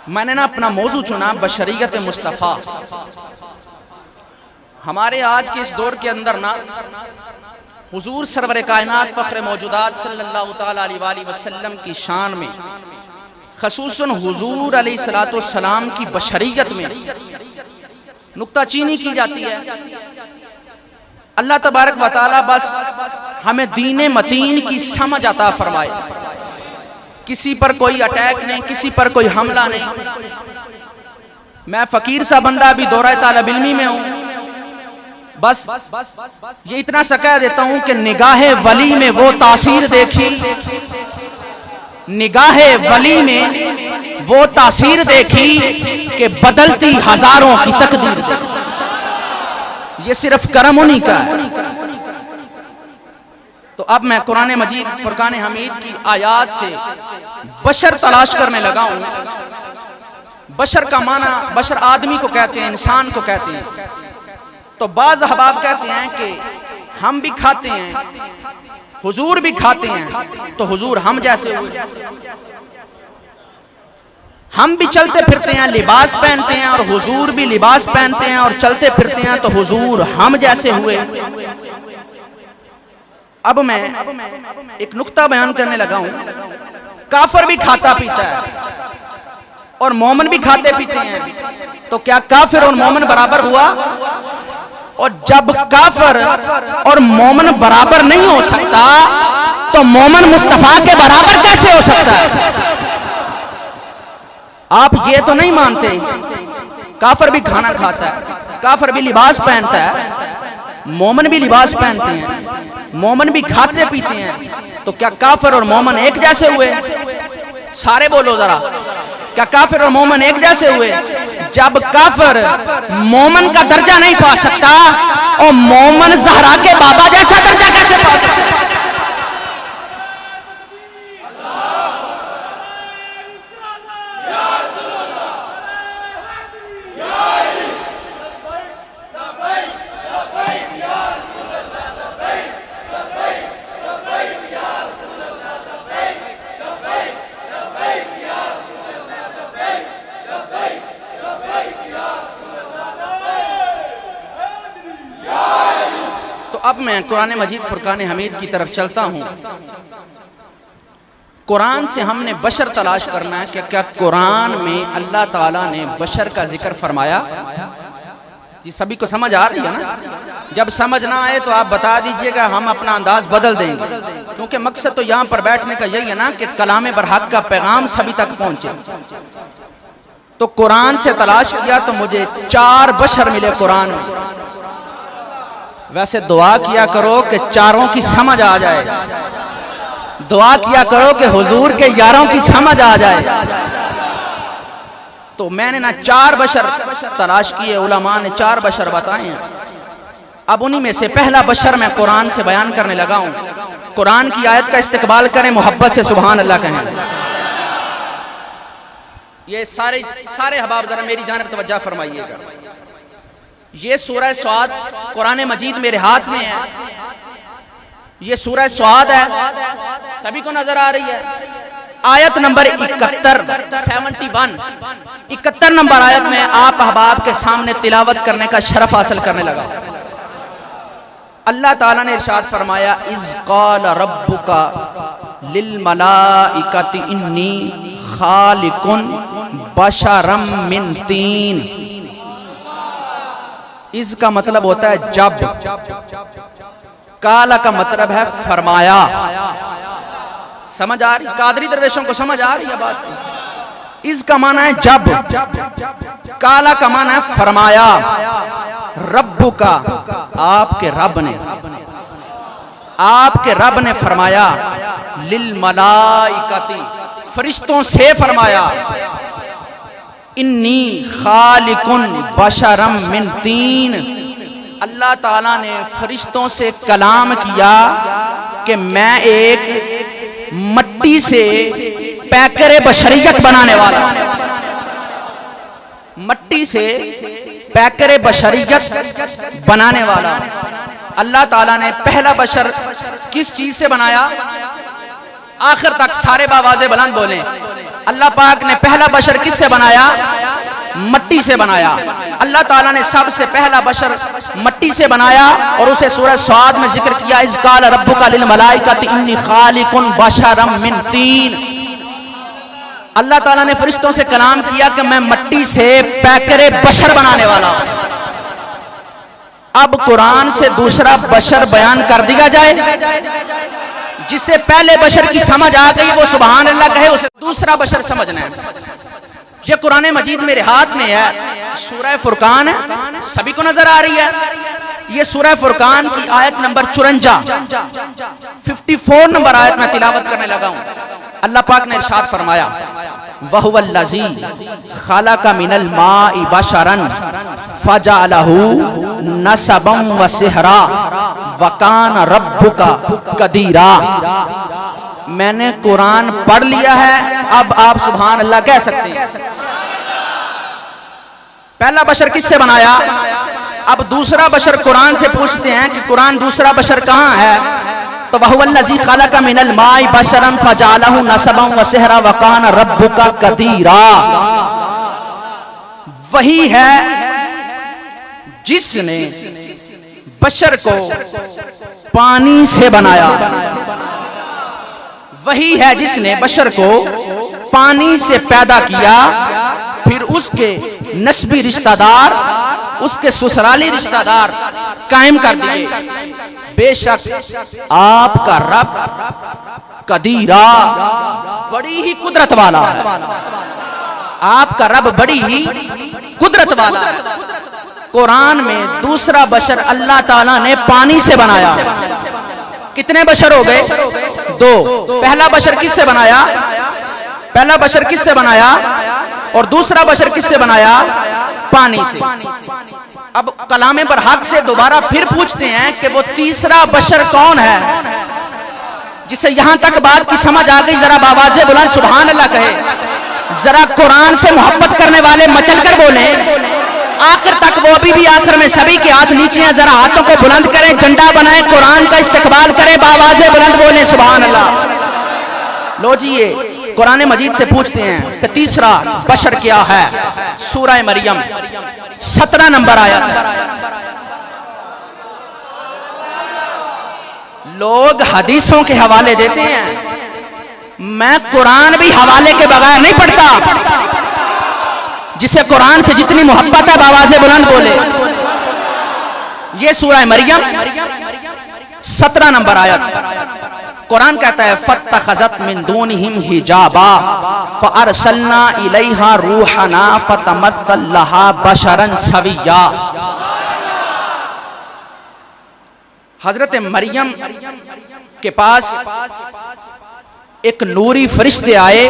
میں نے نا اپنا موضوع چنا بشریت مصطفیٰ. ہمارے آج کے اس دور کے اندر نا حضور سرور کائنات فخر موجودات صلی اللہ تعالیٰ علیہ وآلہ وسلم کی شان میں، خصوصاً حضور علیہ السلام کی بشریت میں نکتہ چینی کی جاتی ہے. اللہ تبارک و تعالیٰ بس ہمیں دین متین کی سمجھ عطا فرمائے. کسی پر کوئی اٹیک نہیں، کسی پر کوئی حملہ نہیں. میں فقیر سا بندہ بھی دورہ طالب علمی میں ہوں. بس یہ اتنا سا کہہ دیتا ہوں کہ نگاہ ولی میں وہ تاثیر دیکھی، نگاہ ولی میں وہ تاثیر دیکھی کہ بدلتی ہزاروں کی تقدیر دیکھی. یہ صرف کرم انہی کا ہے. تو اب میں قرآن مجید فرقان حمید کی آیات سے بشر تلاش کرنے لگا ہوں. بشر کا معنی بشر آدمی کو کہتے ہیں، انسان کو کہتے ہیں. تو بعض احباب کہتے ہیں کہ ہم بھی کھاتے ہیں، حضور بھی کھاتے ہیں، تو حضور ہم جیسے ہوئے. ہم بھی چلتے پھرتے ہیں، لباس پہنتے ہیں، اور حضور بھی لباس پہنتے ہیں اور چلتے پھرتے ہیں، تو حضور ہم جیسے ہوئے. اب میں ایک نقطہ بیان کرنے لگا ہوں. کافر بھی کھاتا پیتا ہے اور مومن بھی کھاتے پیتے ہیں، تو کیا کافر اور مومن برابر ہوا؟ اور جب کافر اور مومن برابر نہیں ہو سکتا تو مومن مصطفیٰ کے برابر کیسے ہو سکتا ہے؟ آپ یہ تو نہیں مانتے کافر بھی کھانا کھاتا ہے، کافر بھی لباس پہنتا ہے، مومن بھی لباس پہنتے ہیں، مومن بھی کھاتے پیتے ہیں، تو کیا کافر اور مومن ایک جیسے ہوئے؟ سارے بولو ذرا، کیا کافر اور مومن ایک جیسے ہوئے؟ جب کافر مومن کا درجہ نہیں پا سکتا اور مومن زہرا کے بابا جیسا درجہ کیسے پا سکتا؟ اب میں قرآن مجید فرقان حمید کی طرف چلتا ہوں. قرآن سے ہم نے بشر تلاش کرنا ہے کہ کیا قرآن میں اللہ تعالیٰ نے بشر کا ذکر فرمایا؟ یہ سبھی کو سمجھ آ رہی ہے نا؟ جب سمجھ نہ آئے تو آپ بتا دیجئے گا، ہم اپنا انداز بدل دیں گے. کیونکہ مقصد تو یہاں پر بیٹھنے کا یہی ہے نا کہ کلام برحق کا پیغام سبھی تک پہنچے. تو قرآن سے تلاش کیا تو مجھے 4 بشر ملے قرآن میں. ویسے دعا کیا کرو کہ چاروں کی سمجھ آ جائے، دعا کیا کرو کہ حضور کے یاروں کی سمجھ آ جائے. تو میں نے نا 4 بشر تلاش کیے، علماء نے 4 بشر بتائے ہیں. اب انہی میں سے پہلا بشر میں قرآن سے بیان کرنے لگا ہوں. قرآن کی آیت کا استقبال کریں، محبت سے سبحان اللہ کہیں. یہ سارے احباب ذرا میری جانب توجہ فرمائیے گا. یہ سورہ سعد قرآن مجید میرے ہاتھ میں ہے. یہ سورہ سعد ہے، سبھی کو نظر آ رہی ہے. آیت نمبر 71 نمبر آیت میں آپ احباب کے سامنے تلاوت کرنے کا شرف حاصل کرنے لگا. اللہ تعالیٰ نے ارشاد فرمایا، اذ قال ربک للملائکۃ انی خالق بشرا من طین. اس کا مطلب ہوتا ہے جب، کالا کا مطلب ہے فرمایا. سمجھ آ رہی؟ قادری درویشوں کو سمجھ آ رہی ہے بات؟ اس کا معنی ہے جب، کالا کا معنی ہے فرمایا. رب کا، آپ کے رب نے، آپ کے رب نے فرمایا. للملائکۃ، فرشتوں سے فرمایا. انی خالق بشرا من طین. اللہ تعالیٰ نے فرشتوں سے کلام کیا کہ میں ایک مٹی سے پیکر بشریت بنانے والا. مٹی سے پیکر بشریت بنانے والا. اللہ تعالیٰ نے پہلا بشر کس چیز سے بنایا؟ آخر تک سارے باواز بلند بولیں اللہ پاک نے پہلا بشر کس سے بنایا؟ مٹی سے بنایا. اللہ تعالیٰ نے سب سے پہلا بشر مٹی سے بنایا اور اسے سورہ صاد میں ذکر کیا اذ قال ربک للملائکۃ انی خالق بشرا من طین. اللہ تعالیٰ نے فرشتوں سے کلام کیا کہ میں مٹی سے پیکر بشر بنانے والا ہوں. اب قرآن سے دوسرا بشر بیان کر دیا جائے. جس سے پہلے بشر کی سمجھ آ گئی وہ سبحان اللہ کہے, اسے دوسرا بشر سمجھنا ہے. یہ قرآن مجید میرے ہاتھ میں ہے, سورہ فرقان ہے, سبھی کو نظر آ رہی ہے. یہ سورہ فرقان کی آیت نمبر 54 نمبر آیت میں تلاوت کرنے لگا ہوں. اللہ پاک نے ارشاد فرمایا وَهُوَ الَّذِي خَلَقَ مِنَ الْمَاءِ بَشَرًا فَجَعَلَهُ نَسَبًا وَسِحْرًا وَكَانَ رَبُّكَ قَدِيرًا. میں نے قرآن پڑھ لیا ہے, اب آپ سبحان اللہ کہہ سکتے ہیں. پہلا بشر کس سے بنایا؟ اب دوسرا بشر قرآن سے پوچھتے ہیں کہ قرآن دوسرا بشر کہاں ہے؟ تو وَهُوَ الَّذِي خَلَقَ مِنَ الْمَاءِ بَشَرًا فَجَعَلَهُ نَسَبًا وَسِحْرًا وَكَانَ رَبُّكَ قَدِيرًا. وہی ہے جس نے بشر کو پانی سے بنایا. وہی ہے جس نے بشر کو پانی سے پیدا کیا, پھر اس کے نسبی رشتہ دار, اس کے سسرالی رشتہ دار قائم کر دیے. بے شک آپ کا رب قدیرا, بڑی ہی قدرت والا ہے. آپ کا رب بڑی ہی قدرت والا ہے. قرآن میں دوسرا بشر اللہ تعالیٰ نے پانی سے بنایا. کتنے بشر ہو گئے؟ 2. پہلا بشر کس سے بنایا؟ پہلا بشر کس سے بنایا اور دوسرا بشر کس سے بنایا؟ پانی سے. اب کلام برحق سے دوبارہ پھر پوچھتے ہیں کہ وہ تیسرا بشر کون ہے؟ جسے یہاں تک بات کی سمجھ آ گئی ذرا باواز بلند سبحان اللہ کہے. ذرا قرآن سے محبت کرنے والے مچل کر بولیں. آخر تک وہ ابھی بھی آخر میں سبھی کے ہاتھ نیچے ہیں, ذرا ہاتھوں کو بلند کریں, جھنڈا بنائیں, قرآن کا استقبال کریں, باواز بلند بولیں سبحان اللہ. لو جی یہ قرآن مجید سے پوچھتے ہیں کہ تیسرا بشر کیا ہے؟ سورہ مریم 17 نمبر آیت. لوگ حدیثوں کے حوالے دیتے ہیں, میں قرآن بھی حوالے کے بغیر نہیں پڑھتا. جسے قرآن سے جتنی محبت ہے باواز بلند بولے. یہ سورہ مریم 17 نمبر آیت. قرآن کہتا ہے فَاتَّخَذَتْ مِن دُونِهِمْ حِجَابًا فَأَرْسَلْنَا إِلَيْهَا رُوحَنَا فَتَمَثَّلَ لَهَا بَشَرًا سَوِيًّا. حضرت مریم کے پاس ایک نوری فرشتے آئے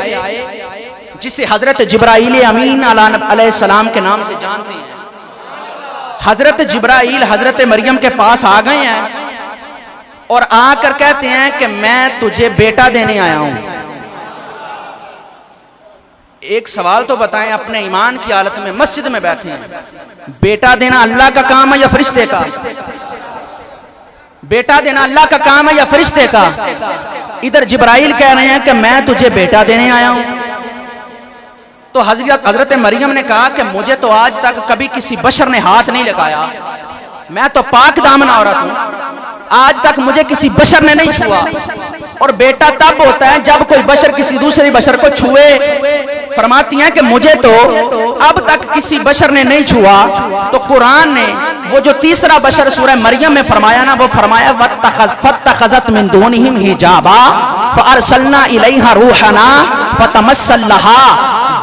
جسے حضرت جبرائیل امین علیہ السلام کے نام سے جانتے ہیں. حضرت جبرائیل حضرت مریم کے پاس آ گئے ہیں اور آ کر کہتے ہیں کہ میں تجھے بیٹا دینے آیا ہوں. ایک سوال تو بتائیں, اپنے ایمان کی حالت میں مسجد میں بیٹھے ہیں, بیٹا دینا اللہ کا کام ہے یا فرشتے کا؟ بیٹا دینا اللہ کا کام ہے یا فرشتے کا؟ ادھر جبرائیل کہہ رہے ہیں کہ میں تجھے بیٹا دینے آیا ہوں. تو حضرت مریم نے کہا کہ مجھے تو آج تک کبھی کسی بشر نے ہاتھ نہیں لگایا, میں تو پاک دامن عورت ہوں, آج تک مجھے کسی بشر نے نہیں چھوا. اور بیٹا تب ہوتا ہے جب کوئی بشر کسی دوسری بشر کو چھوئے. فرماتی ہیں کہ مجھے تو اب تک کسی بشر نے نہیں چھوا. تو قرآن نے وہ جو تیسرا بشر سورہ مریم میں فرمایا نا, وہ فرمایا فَاتَّخَذَتْ مِن دُونِهِمْ حِجَابًا فَأَرْسَلْنَا إِلَيْهَا رُوحَنَا فَتَمَثَّلَ لَهَا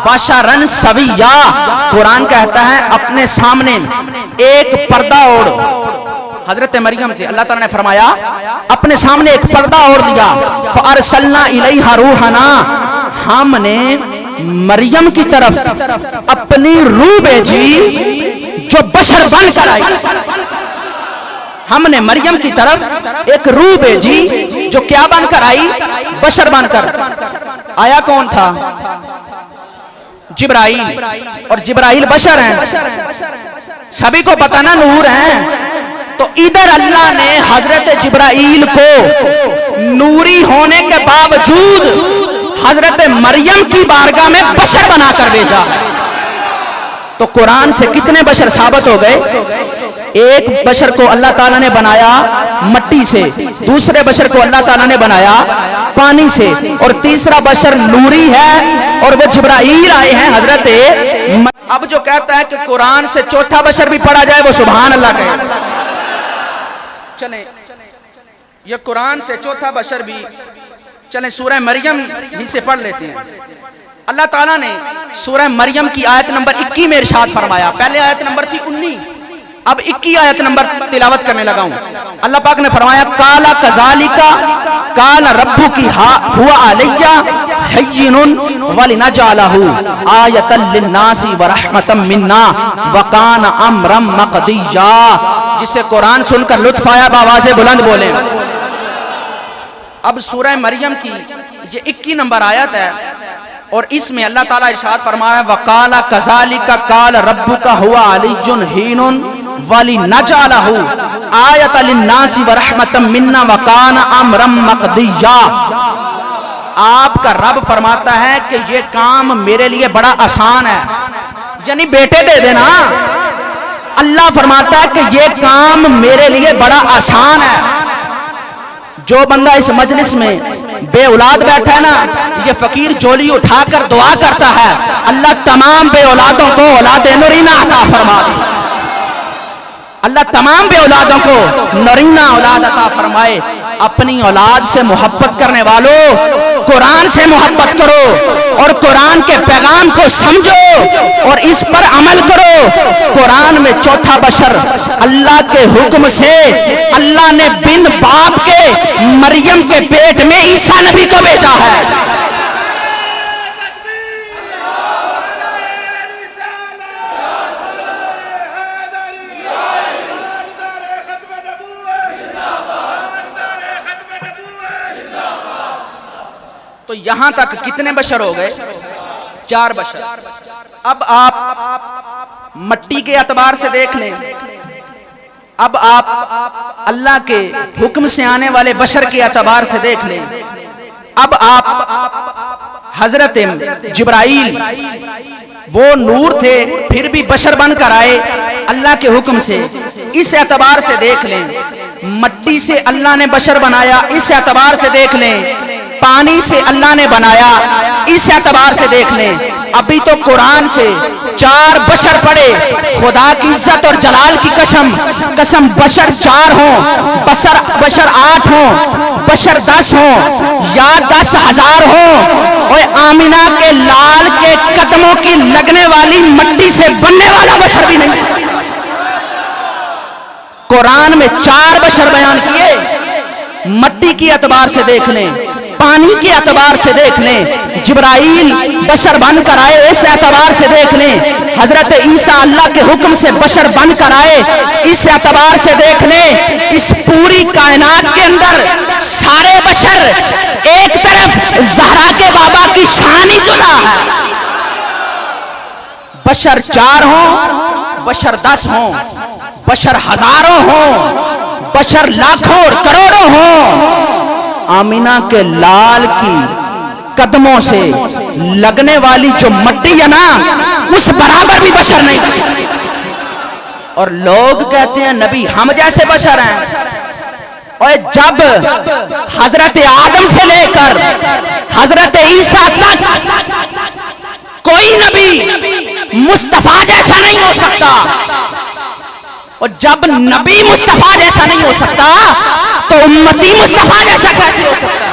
بَشَرًا سَوِيًّا. قرآن کہتا ہے اپنے سامنے ایک پردہ اوڑھ. حضرت مریم سے اللہ تعالیٰ نے فرمایا اپنے سامنے ایک پردہ اوڑھ دیا. فَأَرْسَلْنَا إِلَيْهَا رُوحَنَا, ہم نے مریم کی طرف اپنی روح بھیجی جو بشر بن کر آئی. ہم نے مریم کی طرف ایک روح بھیجی جو کیا بن کر آئی؟ بشر بن کر. آیا کون تھا؟ جبرائیل. اور جبرائیل بشر ہیں, سبھی کو پتہ نا نور ہیں. تو ادھر اللہ نے حضرت جبرائیل کو نوری ہونے کے باوجود حضرت مریم کی بارگاہ میں بشر بنا کر بھیجا. تو قرآن سے کتنے بشر ثابت ہو گئے؟ ایک بشر کو اللہ تعالیٰ نے بنایا مٹی سے، دوسرے بشر کو اللہ تعالیٰ نے بنایا پانی سے، اور تیسرا بشر نوری ہے اور وہ جبرائیل آئے ہیں حضرت. اب جو کہتا ہے کہ قرآن سے چوتھا بشر بھی پڑھا جائے وہ سبحان اللہ کہے. چلیں یہ قرآن سے چوتھا بشر بھی چلیں سورہ مریم ہی سے پڑھ لیتے ہیں. اللہ تعالیٰ نے سورہ مریم کی آیت نمبر 21 میں ارشاد فرمایا. پہلے آیت نمبر تھی 19، اب 21 آیت نمبر تلاوت کرنے لگا ہوں. اللہ پاک نے فرمایا کالا کذالکا کالا ربکی ہوا علیہ حین ولنجعلہ آیۃ للناس ورحمۃ منا وکان امرا مقضیا. جسے قرآن سن کر لطف آیا بآواز بلند بولیں. اب سورہ مریم کی یہ 21 نمبر آیت ہے اور اس میں اللہ تعالیٰ ارشاد فرمایا وَقَالَ كَذَلِكَ قَالَ رَبُّكَ هُوَ عَلِيٌّ حِينٌ وَلِنَجْعَلَهُ آیَةً لِلنَّاسِ وَرَحْمَةً مِنَّا وَكَانَ أَمْرًا مَقْضِيًّا. آپ کا رب فرماتا ہے کہ یہ کام میرے لیے بڑا آسان ہے، یعنی بیٹے دے دینا. اللہ فرماتا ہے کہ یہ کام میرے لیے بڑا آسان ہے. جو بندہ اس مجلس میں بے اولاد بیٹھا ہے نا، یہ فقیر جولی اٹھا کر دعا کرتا ہے اللہ تمام بے اولادوں کو اولاد نرینہ عطا فرما دے. اللہ تمام بے اولادوں کو نرینہ اولاد عطا فرمائے. اپنی اولاد سے محبت کرنے والوں قرآن سے محبت کرو اور قرآن کے پیغام کو سمجھو اور اس پر عمل کرو. قرآن میں چوتھا بشر اللہ کے حکم سے اللہ نے بن باپ کے مریم کے پیٹ میں عیسیٰ نبی کو بھیجا ہے. تو یہاں تک کتنے بشر ہو گئے؟ 4 بشر. اب آپ مٹی کے اعتبار سے دیکھ لیں، اب آپ اللہ کے حکم سے آنے والے بشر کے اعتبار سے دیکھ لیں. اب آپ حضرت جبرائیل وہ نور تھے پھر بھی بشر بن کر آئے اللہ کے حکم سے، اس اعتبار سے دیکھ لیں. مٹی سے اللہ نے بشر بنایا، اس اعتبار سے دیکھ لیں. پانی سے اللہ نے بنایا، اس اعتبار سے دیکھ لیں. ابھی تو قرآن سے 4 بشر پڑے. خدا کی عزت اور جلال کی قسم بشر 4 ہوں، بشر 8 ہوں، بشر 10 ہوں یا 10,000 ہوں، اور آمینہ کے لال کے قدموں کی لگنے والی مٹی سے بننے والا بشر بھی نہیں. قرآن میں 4 بشر بیان کیے. مٹی کی اعتبار سے دیکھ لیں، پانی کے اعتبار سے دیکھ لیں، جبرائیل بشر بن کر آئے، اس اعتبار سے دیکھ لیں. حضرت عیسیٰ اللہ کے حکم سے بشر بن کر آئے، اس اعتبار سے دیکھ لیں. اس پوری کائنات کے اندر سارے بشر ایک طرف زہرا کے بابا کی شان ہی جدا ہے. بشر 4 ہوں، بشر 10 ہوں، بشر ہزاروں ہوں، بشر لاکھوں اور کروڑوں ہوں، آمینہ کے لال کی قدموں سے لگنے والی جو مٹی ہے نا، اس برابر بھی بشر نہیں ہو سکتی. اور لوگ کہتے ہیں نبی ہم جیسے بشر ہیں. اور جب حضرت آدم سے لے کر حضرت عیسیٰ تک کوئی نبی مصطفیٰ جیسا نہیں ہو سکتا، اور جب نبی مصطفیٰ جیسا نہیں ہو سکتا تو امتی مصطفیٰ جیسا کیسے ہو سکتا ہے؟